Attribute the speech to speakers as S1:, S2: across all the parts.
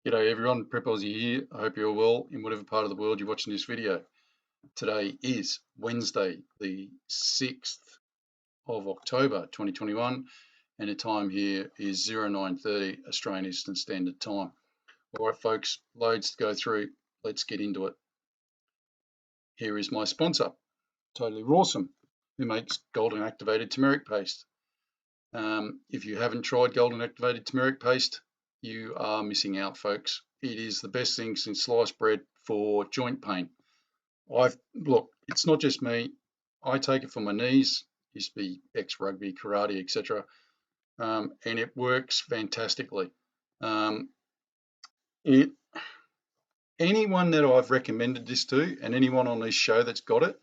S1: G'day everyone, Prep Aussie here. I hope you're well in whatever part of the world you're watching this video. Today is Wednesday, the 6th of October 2021, and the time here is 09:30 Australian Eastern Standard Time. All right, folks, loads to go through. Let's get into it. Here is my sponsor, Totally Rawsome, who makes golden activated turmeric paste. If you haven't tried golden activated turmeric paste, you are missing out, folks. It is the best thing since sliced bread for joint pain. Look, it's not just me. I take it for my knees. Used to be ex-rugby, karate, etc., and it works fantastically. Anyone that I've recommended this to, and anyone on this show that's got it,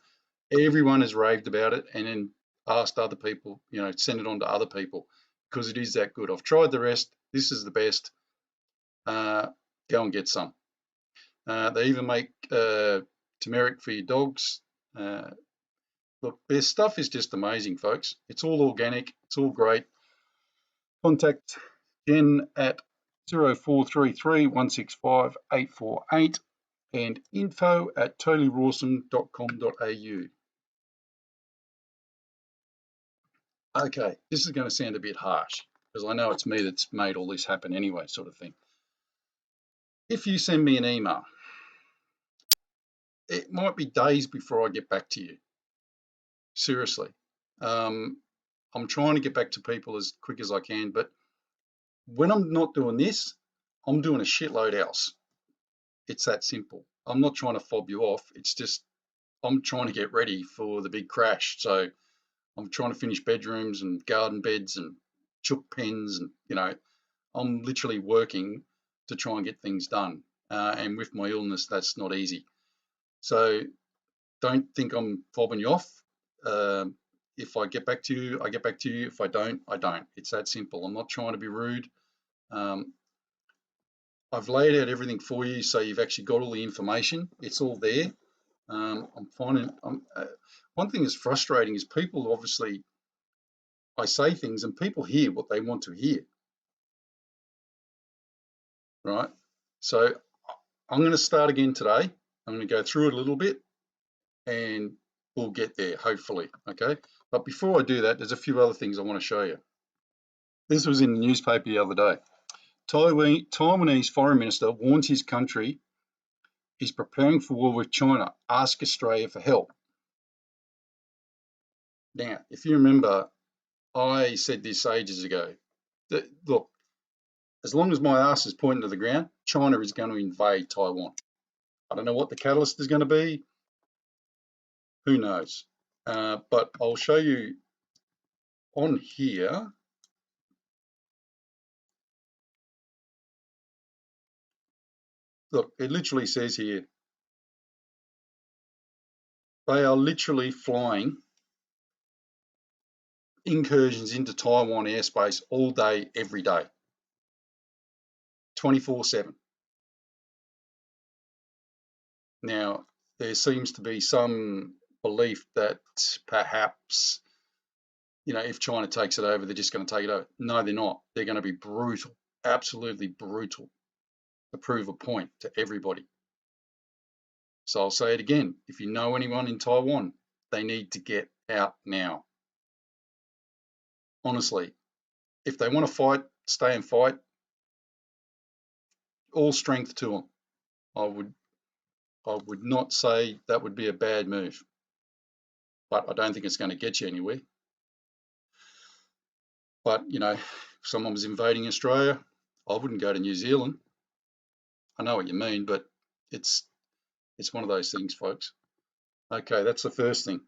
S1: everyone has raved about it, and then asked other people, send it on to other people because it is that good. I've tried the rest. This is the best. Go and get some. They even make turmeric for your dogs. Look, their stuff is just amazing, folks. It's all organic. It's all great. Contact Jen at 0433 165 848 and info@totallyrawsome.com.au. Okay, this is going to sound a bit harsh because I know it's me that's made all this happen anyway, sort of thing. If you send me an email, it might be days before I get back to you. Seriously. I'm trying to get back to people as quick as I can, but when I'm not doing this, I'm doing a shitload else. It's that simple. I'm not trying to fob you off. It's just I'm trying to get ready for the big crash. So I'm trying to finish bedrooms and garden beds and chook pens, and I'm literally working to try and get things done. And with my illness, that's not easy. So don't think I'm fobbing you off. If I get back to you, I get back to you. If I don't, I don't. It's that simple. I'm not trying to be rude. I've laid out everything for you, so you've actually got all the information. It's all there. I'm finding one thing that's frustrating is people obviously, I say things and people hear what they want to hear, right? So I'm going to start again today. I'm going to go through it a little bit and we'll get there, hopefully, okay? But before I do that, there's a few other things I want to show you. This was in the newspaper the other day. Taiwanese foreign minister warns his country is preparing for war with China. Ask Australia for help. Now, if you remember, I said this ages ago. That, look, as long as my ass is pointing to the ground, China is going to invade Taiwan. I don't know what the catalyst is going to be. Who knows? But I'll show you on here. Look, it literally says here, they are literally flying incursions into Taiwan airspace all day, every day, 24/7. Now, there seems to be some belief that perhaps, if China takes it over, they're just going to take it over. No, they're not. They're going to be brutal, absolutely brutal, to prove a point to everybody. So I'll say it again. If you know anyone in Taiwan, they need to get out now. Honestly, if they want to fight, stay and fight. All strength to them. I would not say that would be a bad move, but I don't think it's going to get you anywhere. But, if someone was invading Australia, I wouldn't go to New Zealand. I know what you mean, but it's one of those things, folks. Okay, that's the first thing.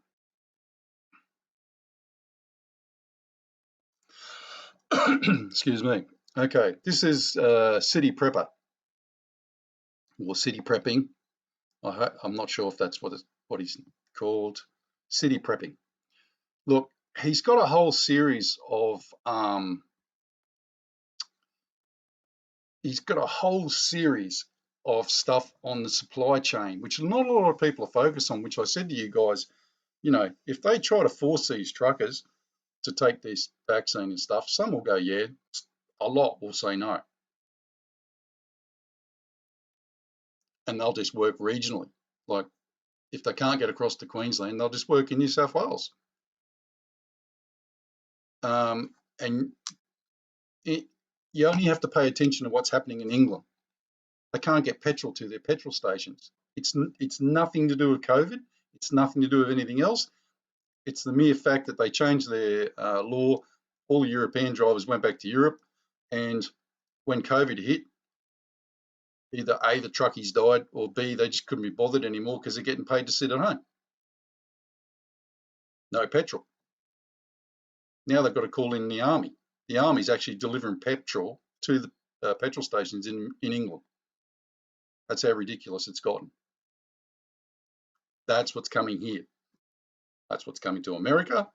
S1: Excuse me. Okay, this is city prepper or city prepping. I'm not sure if that's what he's called. City prepping. Look, he's got a whole series of stuff on the supply chain, which not a lot of people are focused on, which I said to you guys, if they try to force these truckers to take this vaccine and stuff, some will go, yeah, a lot will say no. and they'll just work regionally. Like if they can't get across to Queensland, they'll just work in New South Wales. And you only have to pay attention to what's happening in England. They can't get petrol to their petrol stations. It's nothing to do with COVID. It's nothing to do with anything else. It's the mere fact that they changed their law. All the European drivers went back to Europe, and when COVID hit, either A, the truckies died, or B, they just couldn't be bothered anymore because they're getting paid to sit at home. No petrol. Now they've got to call in the army. The army's actually delivering petrol to the petrol stations in England. That's how ridiculous it's gotten. That's what's coming here. That's what's coming to America.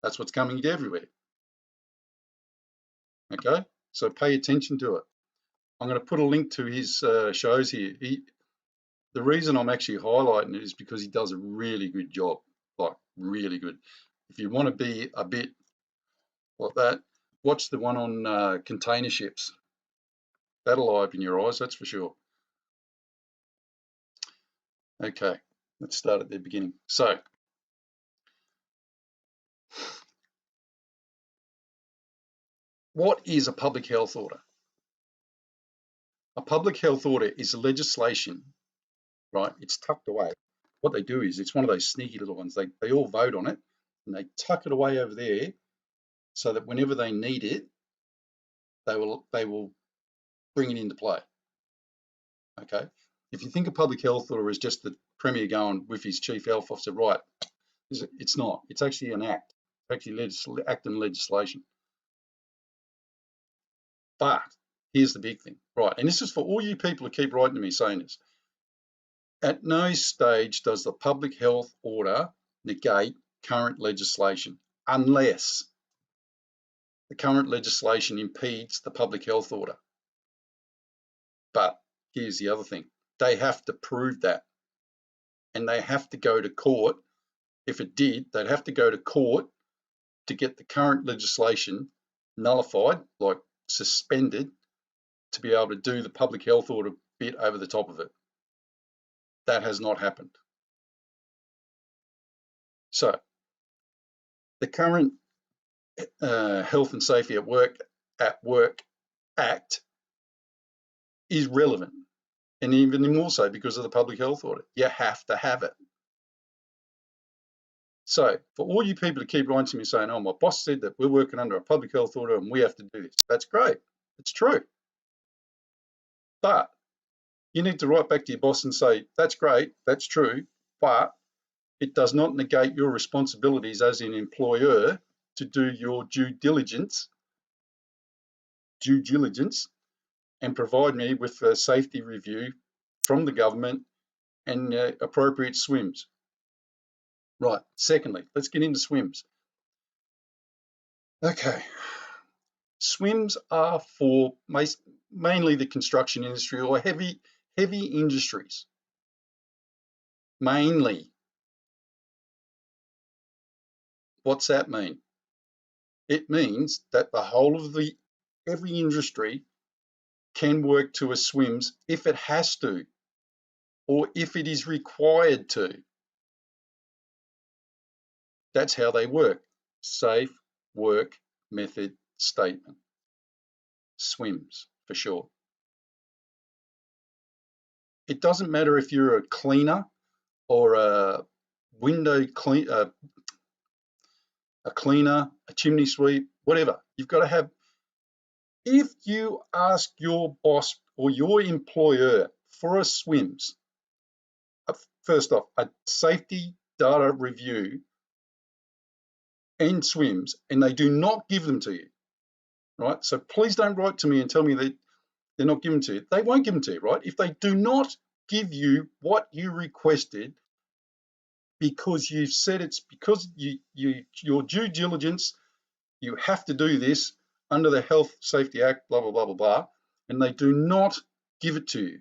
S1: That's what's coming to everywhere. Okay, so pay attention to it. I'm going to put a link to his shows here. The reason I'm actually highlighting it is because he does a really good job, like really good. If you want to be a bit like that, watch the one on container ships. That'll open your eyes, that's for sure. Okay, let's start at the beginning. So, what is a public health order? A public health order is legislation, right? It's tucked away. What they do is, it's one of those sneaky little ones. They all vote on it and they tuck it away over there so that whenever they need it, they will bring it into play. Okay. If you think a public health order is just the Premier going with his chief health officer, right? It's not. It's actually an act. It's actually act and legislation. But here's the big thing, right? And this is for all you people who keep writing to me saying this. At no stage does the public health order negate current legislation unless the current legislation impedes the public health order. But here's the other thing. They have to prove that. And they have to go to court. If it did, they'd have to go to court to get the current legislation nullified, like suspended, to be able to do the public health order bit over the top of it. That has not happened. So the current Health and Safety at Work Act is relevant, and even more so because of the public health order. You have to have it. So for all you people to keep writing to me saying, oh, my boss said that we're working under a public health order and we have to do this. That's great. It's true. But you need to write back to your boss and say, that's great, that's true, but it does not negate your responsibilities as an employer to do your due diligence and provide me with a safety review from the government and appropriate swims. Right, secondly, let's get into swims. Okay, swims are for mainly the construction industry or heavy industries. Mainly. What's that mean? It means that the whole of every industry can work to a swims if it has to, or if it is required to. That's how they work. Safe Work Method Statement. SWIMS for short. It doesn't matter if you're a cleaner or a window cleaner, a chimney sweep, whatever. You've got to have, if you ask your boss or your employer for a SWIMS, first off, a safety data review and SWIMS, and they do not give them to you, right? So please don't write to me and tell me that they're not given to you. They won't give them to you, right? If they do not give you what you requested because you've said it's because your due diligence, you have to do this under the Health Safety Act, blah, blah, blah, blah, blah, and they do not give it to you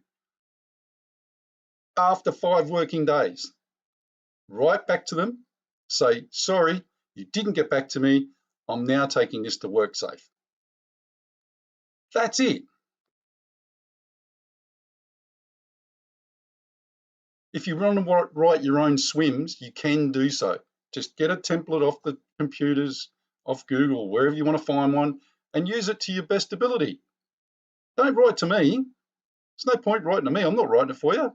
S1: after 5 working days, write back to them, say, sorry, you didn't get back to me. I'm now taking this to WorkSafe. That's it. If you want to write your own swims, you can do so. Just get a template off the computers, off Google, wherever you want to find one, and use it to your best ability. Don't write to me. There's no point writing to me. I'm not writing it for you.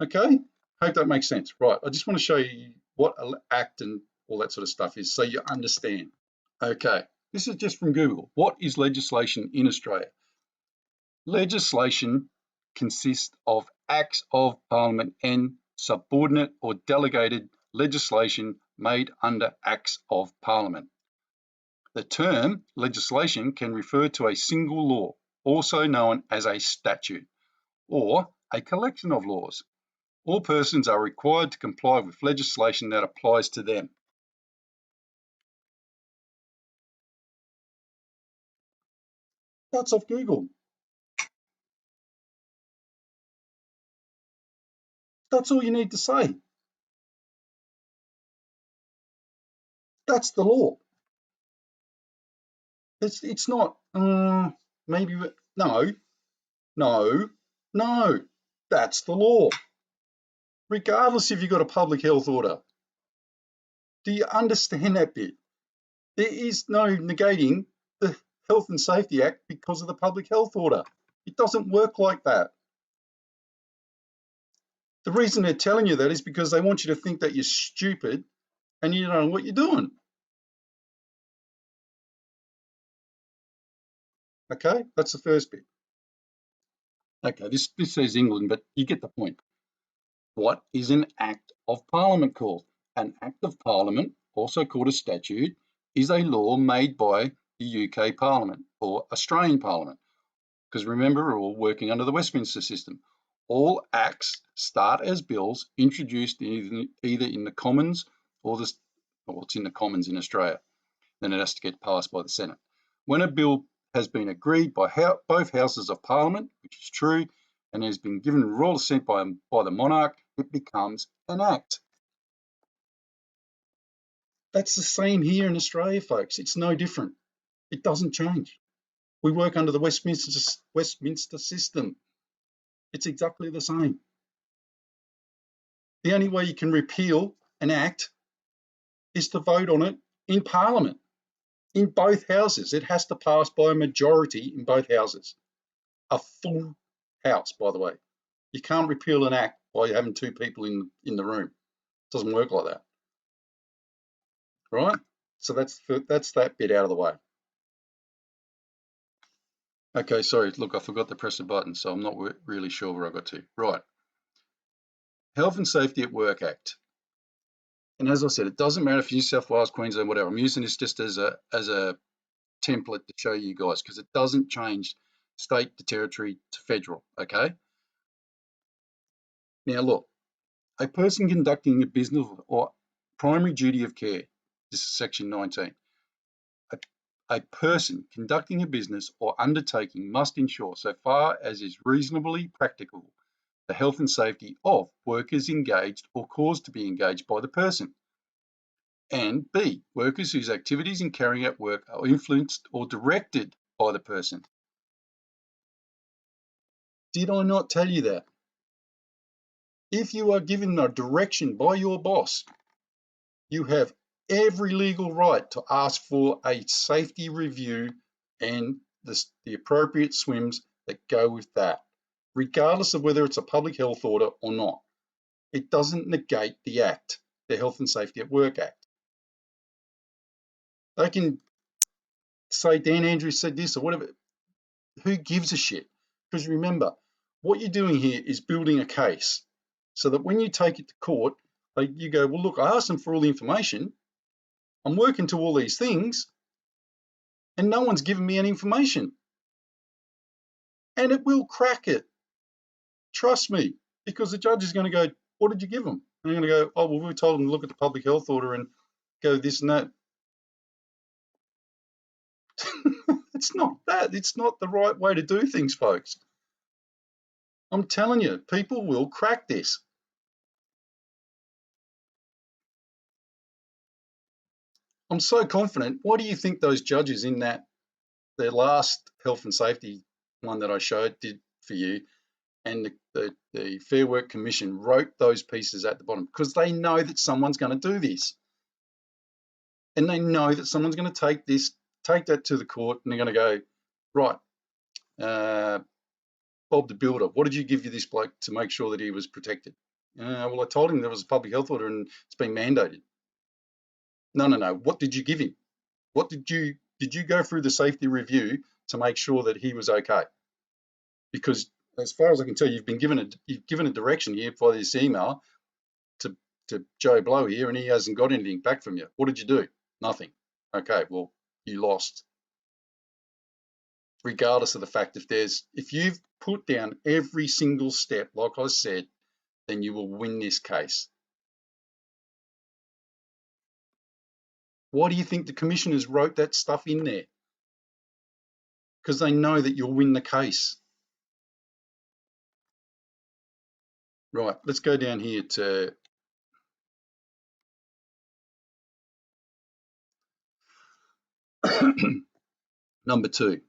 S1: Okay? Hope that makes sense. Right. I just want to show you what an act and all that sort of stuff is so you understand. Okay. This is just from Google. What is legislation in Australia? Legislation consists of acts of Parliament and subordinate or delegated legislation made under acts of Parliament. The term legislation can refer to a single law, also known as a statute, or a collection of laws. All persons are required to comply with legislation that applies to them. That's off Google. That's all you need to say. That's the law. It's not, maybe, no. That's the law. Regardless if you've got a public health order. Do you understand that bit? There is no negating the Health and Safety Act because of the public health order. It doesn't work like that. The reason they're telling you that is because they want you to think that you're stupid and you don't know what you're doing. Okay, that's the first bit. Okay, this says England, but you get the point. What is an Act of Parliament called? An Act of Parliament, also called a statute, is a law made by the UK Parliament or Australian Parliament. Because remember, we're all working under the Westminster system. All acts start as bills introduced either in the Commons or it's in the Commons in Australia. Then it has to get passed by the Senate. When a bill has been agreed by both houses of Parliament, which is true, and has been given royal assent by the monarch, it becomes an act. That's the same here in Australia, folks. It's no different. It doesn't change. We work under the Westminster system. It's exactly the same. The only way you can repeal an act is to vote on it in Parliament, in both houses. It has to pass by a majority in both houses. A full house, by the way. You can't repeal an act by having two people in the room. It doesn't work like that. Right? So that's that bit out of the way. Okay, sorry. Look, I forgot to press the button, so I'm not really sure where I got to. Right. Health and Safety at Work Act. And as I said, it doesn't matter if New South Wales, Queensland, whatever. I'm using this just as a template to show you guys because it doesn't change state to territory to federal. Okay. Now look, a person conducting a business or primary duty of care. This is section 19. A person conducting a business or undertaking must ensure, so far as is reasonably practicable, the health and safety of workers engaged or caused to be engaged by the person. And B, workers whose activities in carrying out work are influenced or directed by the person. Did I not tell you that? If you are given a direction by your boss, you have every legal right to ask for a safety review and the appropriate swims that go with that, regardless of whether it's a public health order or not. It doesn't negate the Act, the Health and Safety at Work Act. They can say Dan Andrews said this or whatever. Who gives a shit? Because remember, what you're doing here is building a case so that when you take it to court, you go, well, look, I asked them for all the information. I'm working to all these things and no one's given me any information. And it will crack it. Trust me, because the judge is going to go, what did you give them? And they're going to go, oh, well, we told them to look at the public health order and go this and that. It's not that. It's not the right way to do things, folks. I'm telling you, people will crack this. I'm so confident. Why do you think those judges in their last health and safety one that I showed did for you? And the Fair Work Commission wrote those pieces at the bottom because they know that someone's going to do this. And they know that someone's going to take that to the court, and they're going to go, right, Bob the Builder, what did you give this bloke to make sure that he was protected? Well, I told him there was a public health order and it's been mandated. No. What did you give him? What did you go through the safety review to make sure that he was okay? Because as far as I can tell, you've given a direction here by this email to Joe Blow here, and he hasn't got anything back from you. What did you do? Nothing. Okay, well, you lost. Regardless of the fact, if you've put down every single step, like I said, then you will win this case. Why do you think the commissioners wrote that stuff in there? Because they know that you'll win the case. Right, let's go down here to number 2.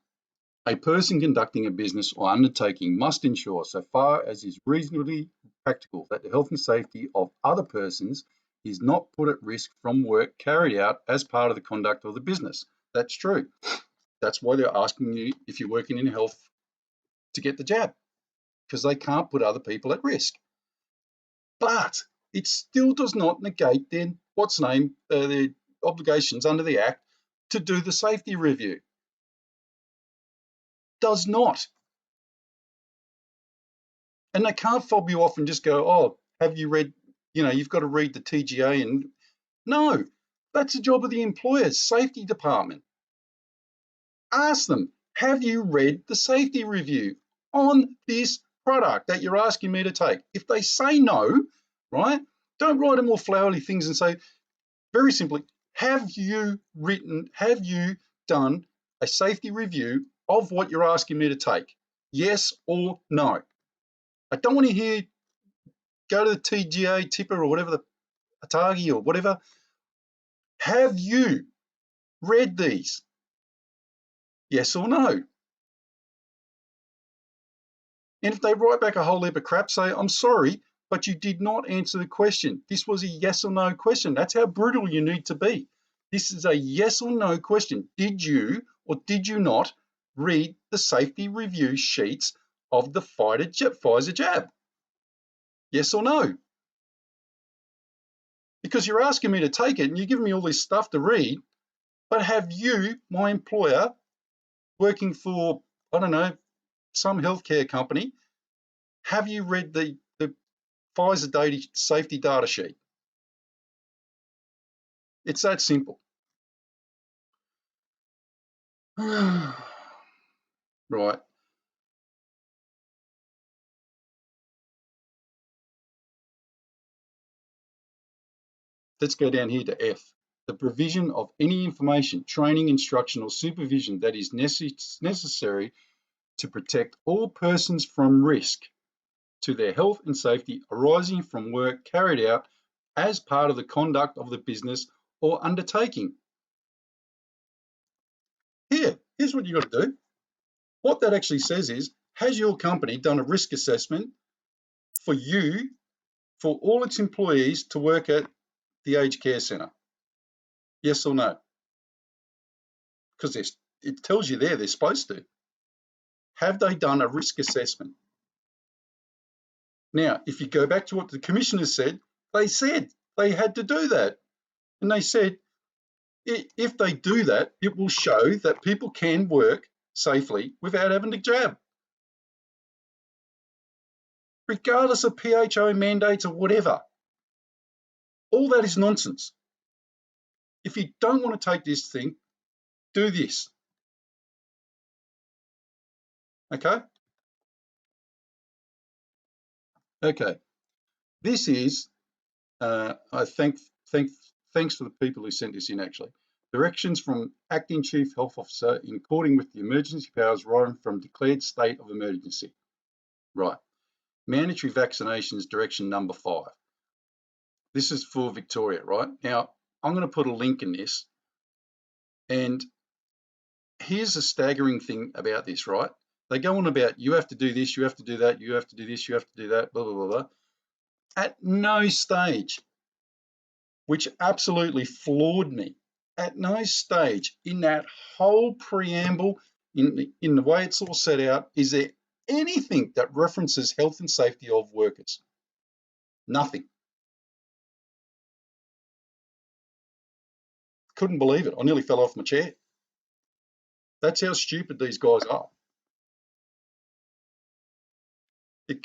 S1: A person conducting a business or undertaking must ensure, so far as is reasonably practical, that the health and safety of other persons is not put at risk from work carried out as part of the conduct of the business. That's true. That's why they're asking you if you're working in health to get the jab, because they can't put other people at risk. But it still does not negate their obligations under the Act to do the safety review. Does not. And they can't fob you off and just go, oh, have you read, you've got to read the TGA. And no, that's the job of the employer's safety department. Ask them, have you read the safety review on this product that you're asking me to take? If they say no, right, don't write them all flowery things and say, very simply, have you done a safety review of what you're asking me to take? Yes or no? I don't want to hear, go to the TGA, tipper or whatever, the Atagi or whatever. Have you read these? Yes or no? And if they write back a whole heap of crap, say, I'm sorry, but you did not answer the question. This was a yes or no question. That's how brutal you need to be. This is a yes or no question. Did you or did you not read the safety review sheets of the Pfizer jab? Yes or no? Because you're asking me to take it and you're giving me all this stuff to read, but have you, my employer, working for, I don't know, some healthcare company, have you read the Pfizer safety data sheet? It's that simple. Right. Let's go down here to F. The provision of any information, training, instruction, or supervision that is necessary to protect all persons from risk to their health and safety arising from work carried out as part of the conduct of the business or undertaking. Here's what you got to do. What that actually says is, has your company done a risk assessment for you, for all its employees to work at the aged care centre? Yes or no? Because it tells you there they're supposed to. Have they done a risk assessment? Now, if you go back to what the commissioners said they had to do that. And they said, if they do that, it will show that people can work safely without having to jab. Regardless of PHO mandates or whatever. All that is nonsense. If you don't want to take this thing, do this. Okay? Okay. This is, thanks for the people who sent this in actually. Directions from Acting Chief Health Officer in according with the emergency powers arising from declared state of emergency. Right. Mandatory vaccinations direction number 5. This is for Victoria, right? Now, I'm going to put a link in this. And here's a staggering thing about this, right? They go on about, you have to do this, you have to do that, you have to do this, you have to do that, blah, blah, blah, blah. At no stage, which absolutely floored me, at no stage in that whole preamble, in the way it's all set out, is there anything that references health and safety of workers? Nothing. Couldn't believe it. I nearly fell off my chair. That's how stupid these guys are. It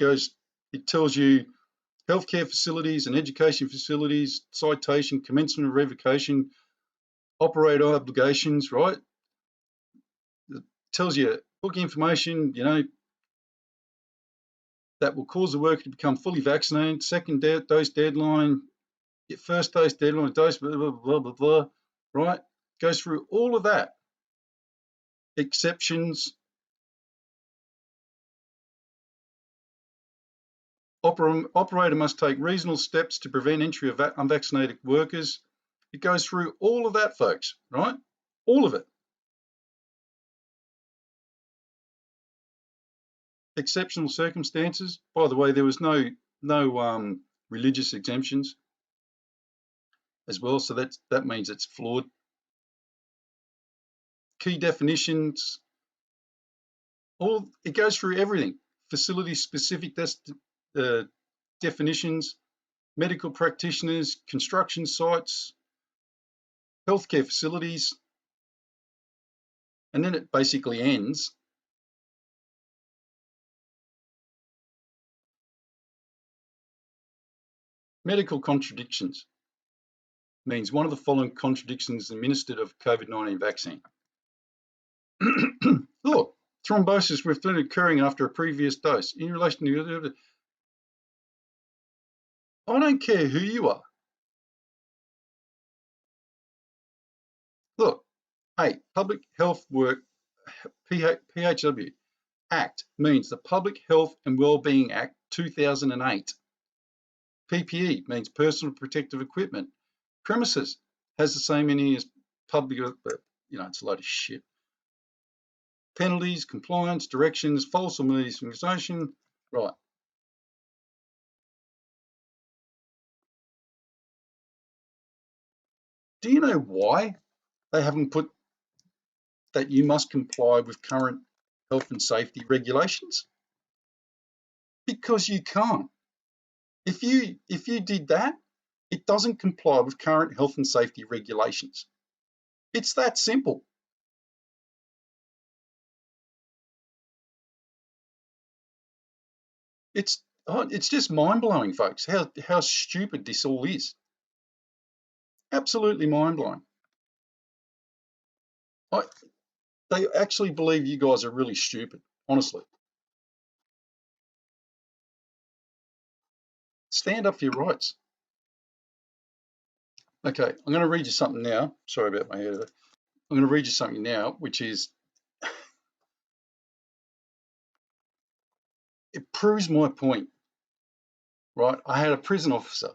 S1: tells you healthcare facilities and education facilities, citation, commencement of revocation, operator obligations, right? It tells you book information, that will cause the worker to become fully vaccinated, second dose deadline, first dose deadline, dose, blah, blah, blah, blah, blah, right? Goes through all of that. Exceptions. Operator must take reasonable steps to prevent entry of unvaccinated workers. It goes through all of that, folks, right? All of it. Exceptional circumstances. By the way, there was no religious exemptions as well, so that means it's flawed. Key definitions. It goes through everything. Facility specific definitions, medical practitioners, construction sites, healthcare facilities, and then it basically ends. Medical contradictions means one of the following contradictions administered of COVID-19 vaccine. Look, thrombosis with fluid occurring after a previous dose in relation to. I don't care who you are. Look, hey, Public Health Work PHW Act means the Public Health and Wellbeing Act 2008. PPE means personal protective equipment. Premises has the same meaning as public, but it's a load of shit. Penalties, compliance, directions, false or misinformation. Right. Do you know why they haven't put that you must comply with current health and safety regulations? Because you can't. If you did that, it doesn't comply with current health and safety regulations. It's that simple. It's just mind-blowing, folks, how stupid this all is. Absolutely mind-blowing. They actually believe you guys are really stupid, honestly. Stand up for your rights. Okay, I'm going to read you something now. Sorry about my hair. I'm going to read you something now, which is, it proves my point, right? I had a prison officer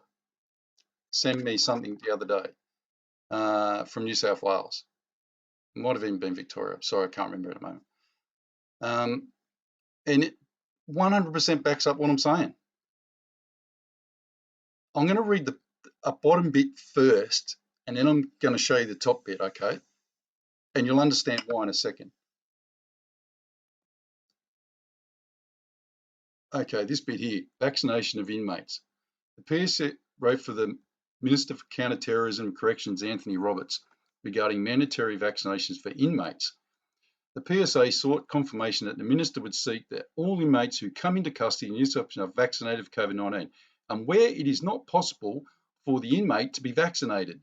S1: send me something the other day from New South Wales. It might have even been Victoria. Sorry, I can't remember at the moment. And it 100% backs up what I'm saying. I'm going to read a bottom bit first, and then I'm going to show you the top bit, okay? And you'll understand why in a second. Okay, this bit here, vaccination of inmates. The PSA wrote for the Minister for Counter-Terrorism and Corrections, Anthony Roberts, regarding mandatory vaccinations for inmates. The PSA sought confirmation that the Minister would seek that all inmates who come into custody in New South Wales are vaccinated for COVID-19, and where it is not possible for the inmate to be vaccinated,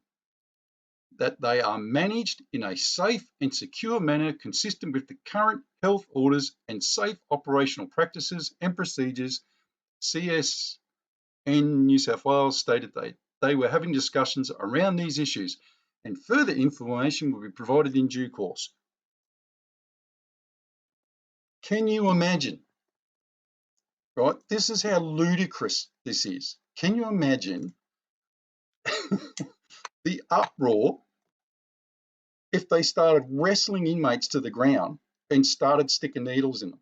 S1: that they are managed in a safe and secure manner consistent with the current health orders and safe operational practices and procedures. CSN New South Wales stated they were having discussions around these issues, and further information will be provided in due course. Can you imagine? Right? This is how ludicrous this is. Can you imagine the uproar if they started wrestling inmates to the ground and started sticking needles in them?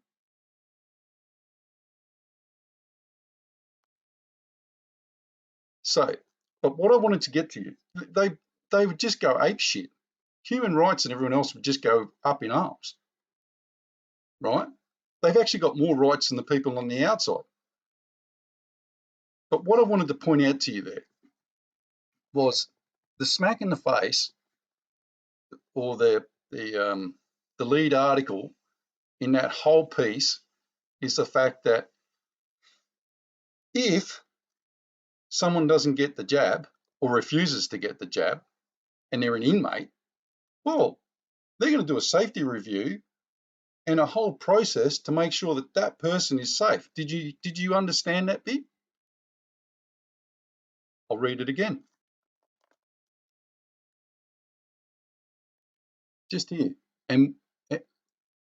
S1: So, but what I wanted to get to you, they would just go ape shit. Human rights and everyone else would just go up in arms, right? They've actually got more rights than the people on the outside. But what I wanted to point out to you there was the smack in the face, or the lead article in that whole piece is the fact that if someone doesn't get the jab or refuses to get the jab and they're an inmate, well, they're going to do a safety review and a whole process to make sure that that person is safe. Did you understand that bit? I'll read it again. Just here. And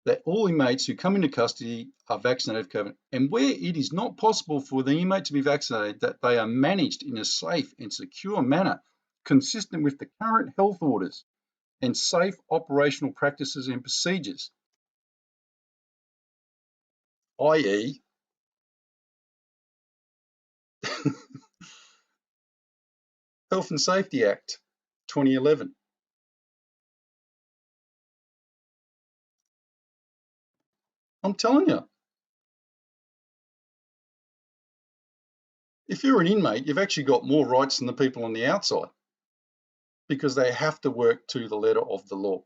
S1: that all inmates who come into custody are vaccinated for COVID, and where it is not possible for the inmate to be vaccinated, that they are managed in a safe and secure manner consistent with the current health orders and safe operational practices and procedures, i.e. Health and Safety Act 2011. I'm telling you, if you're an inmate, you've actually got more rights than the people on the outside because they have to work to the letter of the law.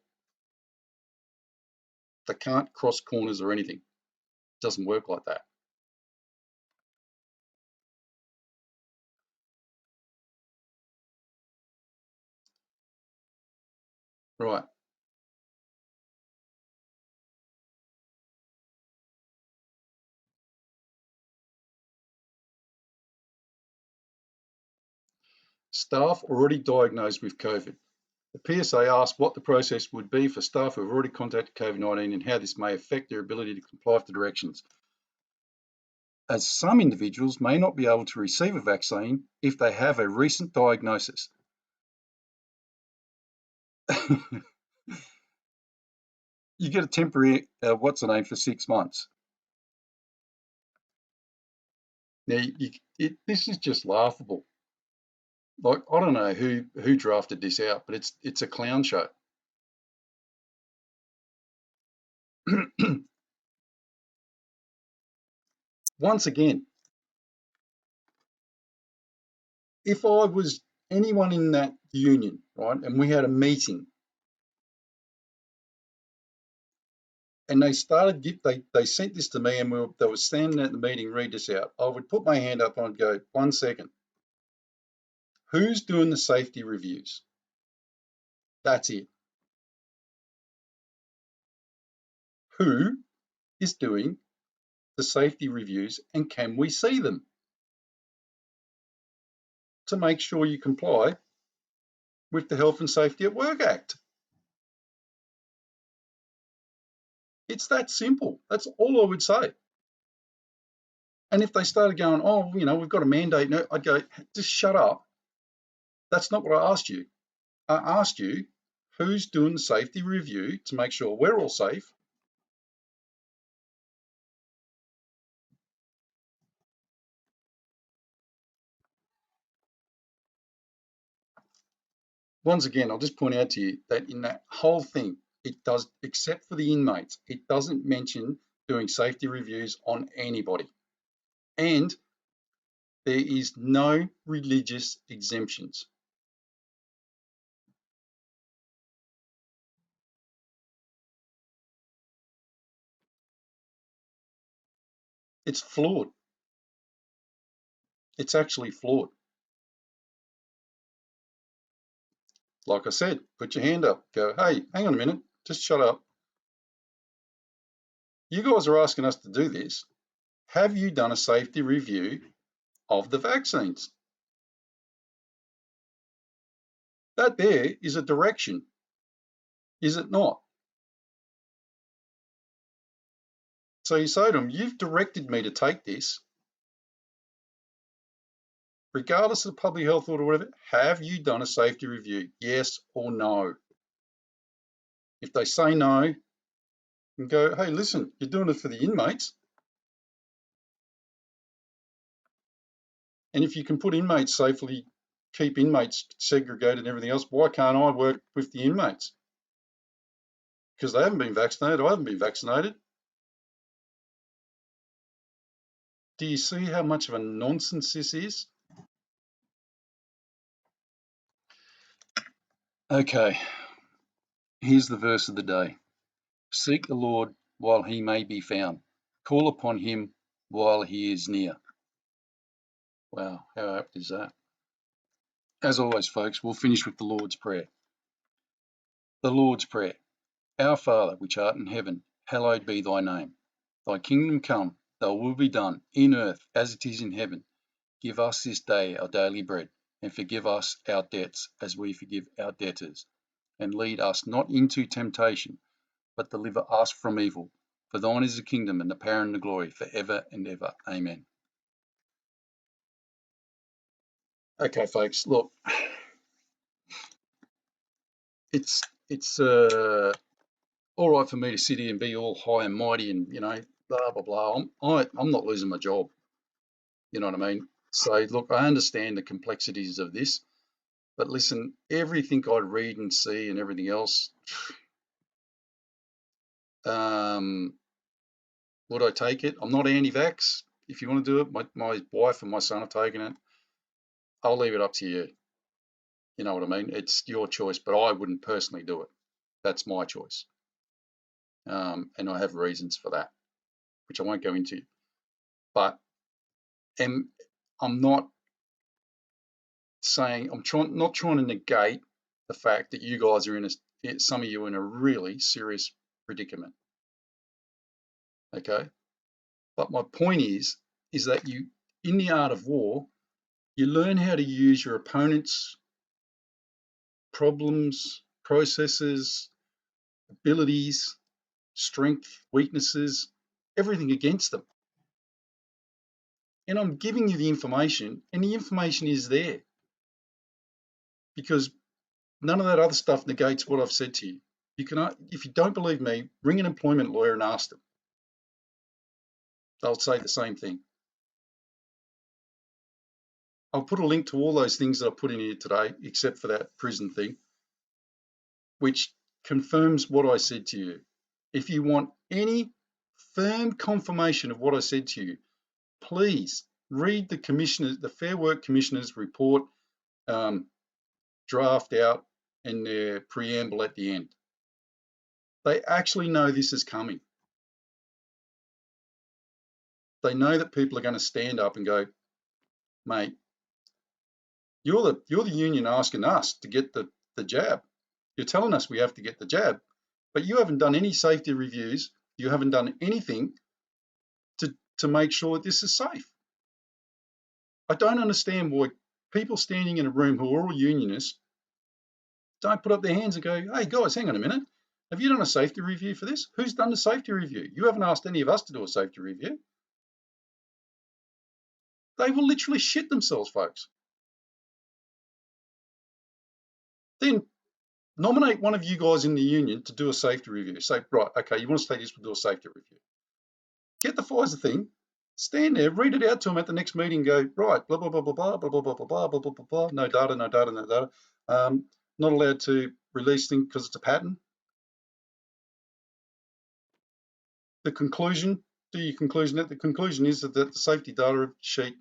S1: They can't cross corners or anything. It doesn't work like that. Right. Staff already diagnosed with COVID. The PSA asked what the process would be for staff who have already contacted COVID-19 and how this may affect their ability to comply with the directions, as some individuals may not be able to receive a vaccine if they have a recent diagnosis. You get a temporary, for 6 months. Now, this is just laughable. Like, I don't know who drafted this out, but it's a clown show. Once again, if I was anyone in that union, right, and we had a meeting, and they sent this to me, and they were standing at the meeting, read this out, I would put my hand up and I'd go, 1 second, who's doing the safety reviews? That's it. Who is doing the safety reviews, and can we see them to make sure you comply with the Health and Safety at Work Act? It's that simple. That's all I would say. And if they started going, oh, we've got a mandate, no, I'd go, just shut up. That's not what I asked you. I asked you, who's doing the safety review to make sure we're all safe? Once again, I'll just point out to you that in that whole thing, it does, except for the inmates, it doesn't mention doing safety reviews on anybody. And there is no religious exemptions. It's flawed. It's actually flawed. Like I said, put your hand up, go, hey, hang on a minute, just shut up. You guys are asking us to do this. Have you done a safety review of the vaccines? That there is a direction, is it not? So you say to them, you've directed me to take this, regardless of the public health order or whatever, have you done a safety review? Yes or no? If they say no, and go, hey, listen, you're doing it for the inmates. And if you can put inmates safely, keep inmates segregated and everything else, why can't I work with the inmates? Because they haven't been vaccinated, I haven't been vaccinated. Do you see how much of a nonsense this is? Okay, here's the verse of the day. Seek the Lord while he may be found. Call upon him while he is near. Wow, how apt is that? As always, folks, we'll finish with the Lord's Prayer. The Lord's Prayer. Our Father, which art in heaven, hallowed be thy name. Thy kingdom come, thy will be done, in earth as it is in heaven. Give us this day our daily bread, and forgive us our debts as we forgive our debtors. And lead us not into temptation, but deliver us from evil. For thine is the kingdom and the power and the glory forever and ever. Amen. Okay, folks, look, it's all right for me to sit here and be all high and mighty and, blah, blah, blah. I'm not losing my job. You know what I mean? So, look, I understand the complexities of this, but listen, everything I read and see and everything else, would I take it? I'm not anti-vax. If you want to do it, my wife and my son have taken it. I'll leave it up to you. You know what I mean? It's your choice, but I wouldn't personally do it. That's my choice. And I have reasons for that, which I won't go into. But I'm not saying, not trying to negate the fact that you guys are some of you are in a really serious predicament. Okay? But my point is that you, in the art of war, you learn how to use your opponent's problems, processes, abilities, strength, weaknesses, everything against them. And I'm giving you the information, and the information is there. Because none of that other stuff negates what I've said to you. If you don't believe me, ring an employment lawyer and ask them. They'll say the same thing. I'll put a link to all those things that I put in here today, except for that prison thing, which confirms what I said to you. If you want any firm confirmation of what I said to you, please read the Fair Work Commissioner's report, draft out, and their preamble at the end. They actually know this is coming. They know that people are going to stand up and go, mate, you're the union asking us to get the jab. You're telling us we have to get the jab, but you haven't done any safety reviews. You haven't done anything to make sure that this is safe. I don't understand why people standing in a room who are all unionists don't put up their hands and go, hey guys, hang on a minute. Have you done a safety review for this? Who's done the safety review? You haven't asked any of us to do a safety review. They will literally shit themselves, folks. Then nominate one of you guys in the union to do a safety review. Say, right, okay, you want to take this, we'll do a safety review. Get the Pfizer thing, stand there, read it out to them at the next meeting, go, right, blah, blah, blah, blah, blah, blah, blah, blah, blah, blah, blah, blah, blah, blah, no data, no data, no data. Not allowed to release things because it's a patent. The conclusion, do your conclusion. The conclusion is that the safety data sheet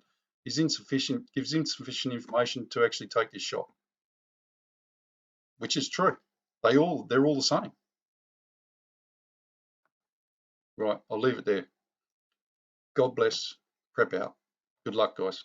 S1: is insufficient, gives insufficient information to actually take this shot, which is true. They're all the same. Right, I'll leave it there. God bless. Prep out. Good luck, guys.